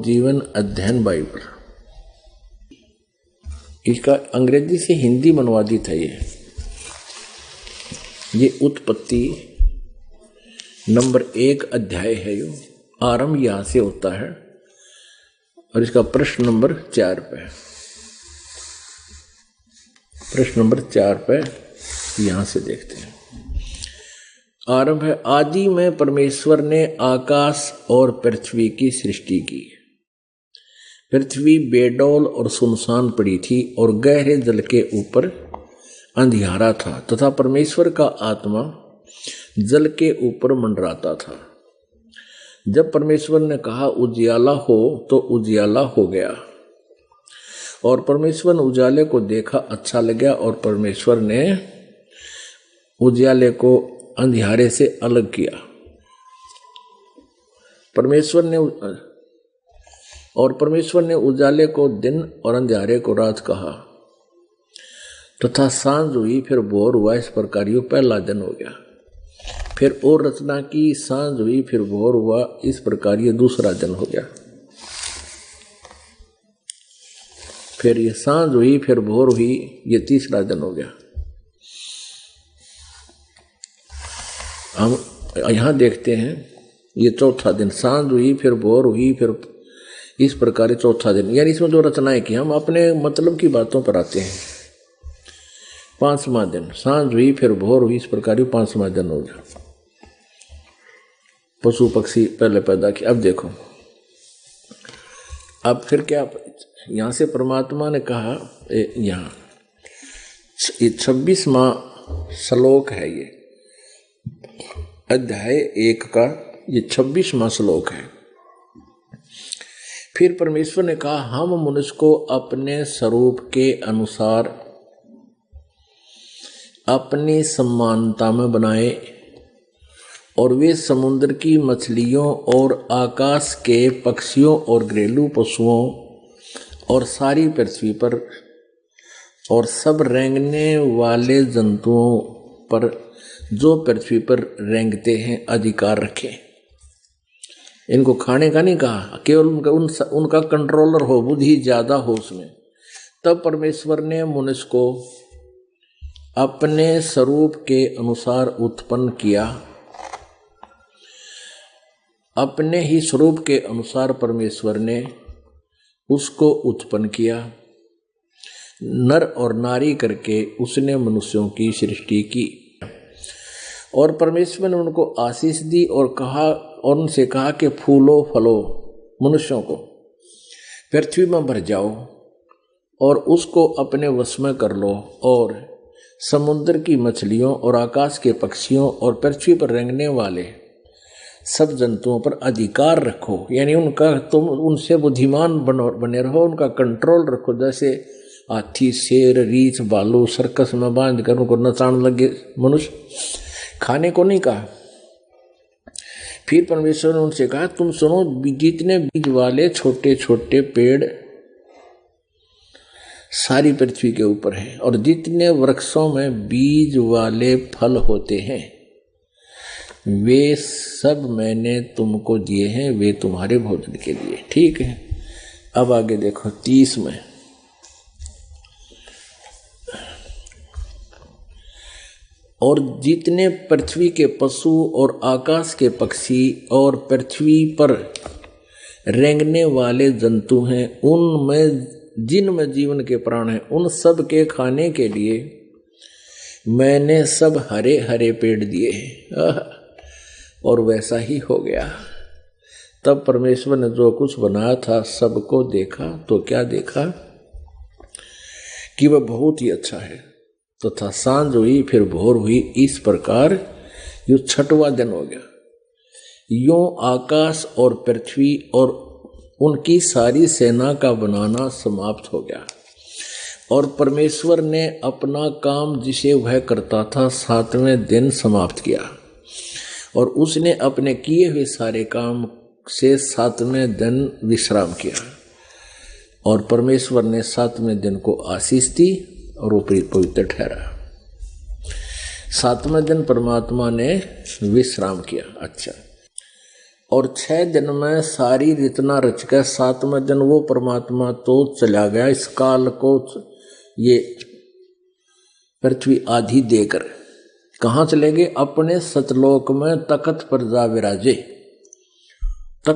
जीवन अध्ययन बाइबल, इसका अंग्रेजी से हिंदी में अनुवादित है। ये उत्पत्ति नंबर 1 अध्याय है। यो आरंभ यहां से होता है और इसका प्रश्न नंबर 4 पे, प्रश्न नंबर 4 पे यहां से देखते हैं। आरंभ है, आदि में परमेश्वर ने आकाश और पृथ्वी की सृष्टि की। पृथ्वी बेडौल और सुनसान पड़ी थी और गहरे जल के ऊपर अंधियारा था तथा परमेश्वर का आत्मा जल के ऊपर मंडराता था। जब परमेश्वर ने कहा उजियाला हो, तो उजियाला हो गया। और परमेश्वर ने उजाले को देखा, अच्छा लगा। और परमेश्वर ने उजियाले को अंधियारे से अलग किया। परमेश्वर ने उजाले को दिन और अंधियारे को रात कहा तथा सांझ हुई, फिर भोर हुआ। इस प्रकार यो पहला दिन हो गया। फिर और रचना की, सांझ हुई, फिर भोर हुआ। इस प्रकार ये दूसरा दिन हो गया। फिर ये सांझ हुई, फिर भोर हुई, ये तीसरा दिन हो गया। हम यहां देखते हैं ये चौथा दिन, सांझ हुई, फिर भोर हुई, फिर इस प्रकार चौथा दिन। यानी इसमें जो रचनाएं की, हम अपने मतलब की बातों पर आते हैं। 5वां दिन, सांझ हुई, फिर भोर हुई, इस प्रकार 5वां दिन हो गया। पशु पक्षी पहले पैदा किए। अब देखो, अब फिर क्या, यहां से परमात्मा ने कहा, यहां 26वां श्लोक है, ये अध्याय 1 का ये 26वां श्लोक है। फिर परमेश्वर ने कहा, हम मनुष्य को अपने स्वरूप के अनुसार अपनी समानता में बनाए और वे समुद्र की मछलियों और आकाश के पक्षियों और घरेलू पशुओं और सारी पृथ्वी पर और सब रेंगने वाले जंतुओं पर जो पृथ्वी पर रेंगते हैं अधिकार रखें। इनको खाने का नहीं कहा, केवल उनका कंट्रोलर हो, बुद्धि ज्यादा हो उसमें। तब परमेश्वर ने मनुष्य को अपने स्वरूप के अनुसार उत्पन्न किया। अपने ही स्वरूप के अनुसार परमेश्वर ने उसको उत्पन्न किया। नर और नारी करके उसने मनुष्यों की सृष्टि की। और परमेश्वर ने उनको आशीष दी और कहा, और उनसे कहा कि फूलो फलो, मनुष्यों को पृथ्वी में भर जाओ और उसको अपने वश में कर लो और समुद्र की मछलियों और आकाश के पक्षियों और पृथ्वी पर रेंगने वाले सब जंतुओं पर अधिकार रखो। यानी उनका, तुम उनसे बुद्धिमान बने रहो, उनका कंट्रोल रखो। जैसे हाथी, शेर, रीछ, भालू सर्कस में बांध कर उनको नचाने लगे मनुष्य, खाने को नहीं कहा। फिर परमेश्वर ने उनसे कहा, तुम सुनो, जितने बीज वाले छोटे छोटे पेड़ सारी पृथ्वी के ऊपर हैं और जितने वृक्षों में बीज वाले फल होते हैं वे सब मैंने तुमको दिए हैं, वे तुम्हारे भोजन के लिए। ठीक है। अब आगे देखो 30 में, और जितने पृथ्वी के पशु और आकाश के पक्षी और पृथ्वी पर रेंगने वाले जंतु हैं, उनमें जिनमें जीवन के प्राण हैं, उन सब के खाने के लिए मैंने सब हरे हरे पेड़ दिए हैं। और वैसा ही हो गया। तब परमेश्वर ने जो कुछ बनाया था सबको देखा, तो क्या देखा कि वह बहुत ही अच्छा है। तथा सांझ हुई, फिर भोर हुई। इस प्रकार यो 6वां दिन हो गया। यूं आकाश और पृथ्वी और उनकी सारी सेना का बनाना समाप्त हो गया। और परमेश्वर ने अपना काम जिसे वह करता था 7वें दिन समाप्त किया। और उसने अपने किए हुए सारे काम से 7वें दिन विश्राम किया। और परमेश्वर ने 7वें दिन को आशीष दी और वो पवित्र ठहरा। 7वें दिन परमात्मा ने विश्राम किया। अच्छा, और 6 दिन में सारी रचना रच कर 7वें दिन वो परमात्मा तो चला गया इस काल को ये पृथ्वी आधी देकर। कहाँ चले गए? अपने सतलोक में तखत पर जा विराजे।